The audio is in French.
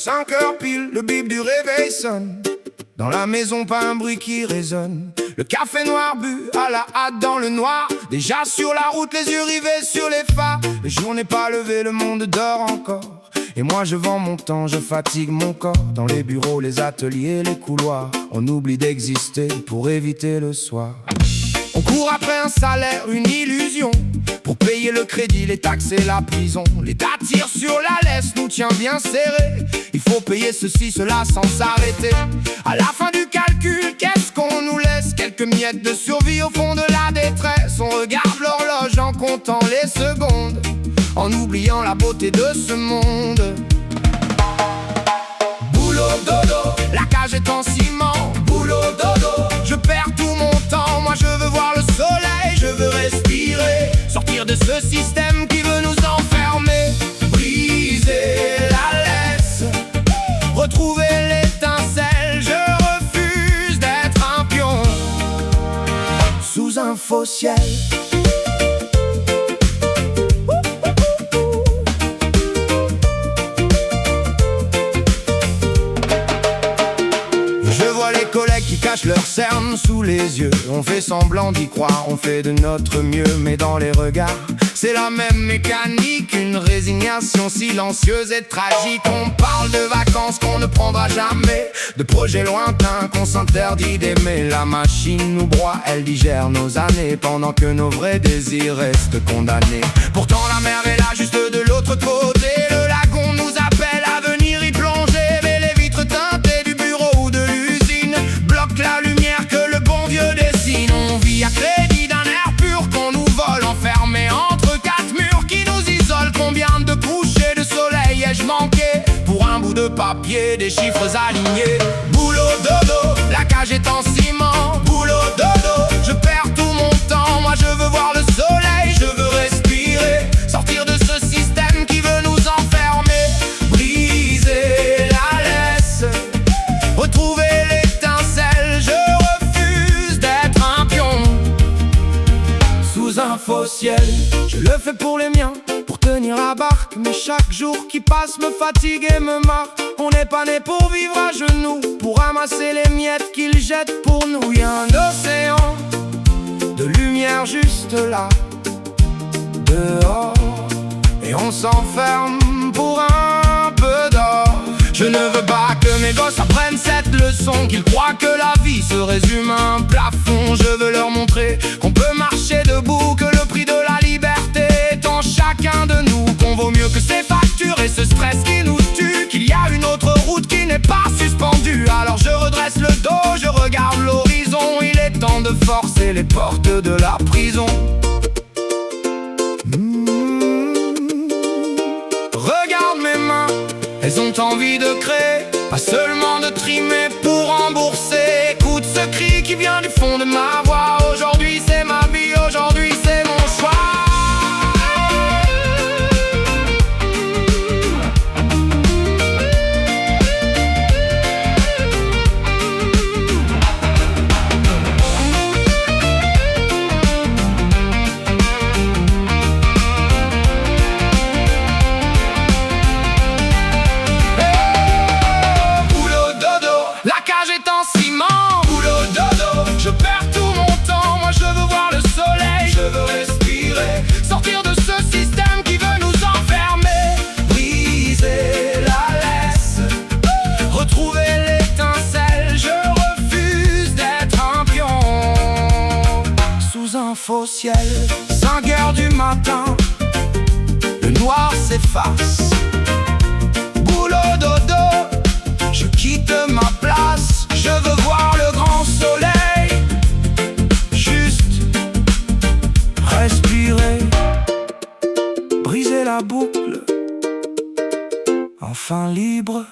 5 heures pile, le bip du réveil sonne. Dans la maison, pas un bruit qui résonne. Le café noir bu à la hâte dans le noir. Déjà sur la route, les yeux rivés sur les phares. Le jour n'est pas levé, le monde dort encore. Et moi je vends mon temps, je fatigue mon corps. Dans les bureaux, les ateliers, les couloirs, on oublie d'exister pour éviter le soir. On court après un salaire, une illusion, pour payer le crédit, les taxes et la prison. L'État tire sur la laisse, nous tient bien serré. Il faut payer ceci, cela sans s'arrêter. À la fin du calcul, qu'est-ce qu'on nous laisse? Quelques miettes de survie au fond de la détresse. On regarde l'horloge en comptant les secondes, en oubliant la beauté de ce monde. Boulot dodo, la cage est en ciment. Boulot dodo, je perds tout mon temps. Moi je veux voir le soleil, je veux respirer, sortir de ce système qui veut nous enfermer. Briser la laisse, retrouver l'étincelle. Je refuse d'être un pion sous un faux ciel. Leurs cernes sous les yeux, on fait semblant d'y croire, on fait de notre mieux, mais dans les regards, c'est la même mécanique, une résignation silencieuse et tragique. On parle de vacances qu'on ne prendra jamais, de projets lointains qu'on s'interdit d'aimer. La machine nous broie, elle digère nos années, pendant que nos vrais désirs restent condamnés. Pourtant la mer est là, juste de l'autre côté, le lagon nous appelle à venir y plonger. Mais les vitres teintées du bureau ou de l'usine bloquent la lumière que le bon Dieu dessine. On vit à crédit d'un air pur qu'on nous vole, enfermés entre quatre murs qui nous isolent. Combien de couchers de soleil ai-je manqué pour un bout de papier, des chiffres alignés? Boulot dodo, la cage est en ciment. Boulot dodo, je perds tout mon temps. Moi je veux voir le soleil, je veux respirer, sortir de ce système qui veut nous enfermer. Briser la laisse, retrouver l'étincelle. Je refuse d'être un pion sous un faux ciel. Je le fais pour les miens, pour tenir la barque, mais chaque jour qui passe me fatigue et me marque. On n'est pas né pour vivre à genoux, pour ramasser les miettes qu'ils jettent pour nous. Y'a un océan de lumière juste là, dehors, et on s'enferme pour un peu d'or. Je ne veux pas que mes gosses apprennent cette leçon, qu'ils croient que la vie se résume à un plafond. Je veux leur montrer qu'on peut marcher debout, que le prix de la liberté est en chacun de nous, qu'on vaut mieux que ces factures et ce stress qui nous tue, qu'il y a une autre route qui n'est pas suspendue. Alors je redresse le dos, je regarde l'horizon, il est temps de forcer les portes de la prison. Regarde mes mains, elles ont envie de créer, pas seulement de trimer pour rembourser. Écoute ce cri qui vient du fond de ma voix. Aujourd'hui c'est ma vie, aujourd'hui c'est mon choix. Je perds tout mon temps, moi je veux voir le soleil, je veux respirer, sortir de ce système qui veut nous enfermer. Briser la laisse, retrouver l'étincelle. Je refuse d'être un pion sous un faux ciel. 5 heures du matin, le noir s'efface. Boulot dodo, je quitte ma place. Je veux voir le grand soleil, respirer, briser la boucle, enfin libre.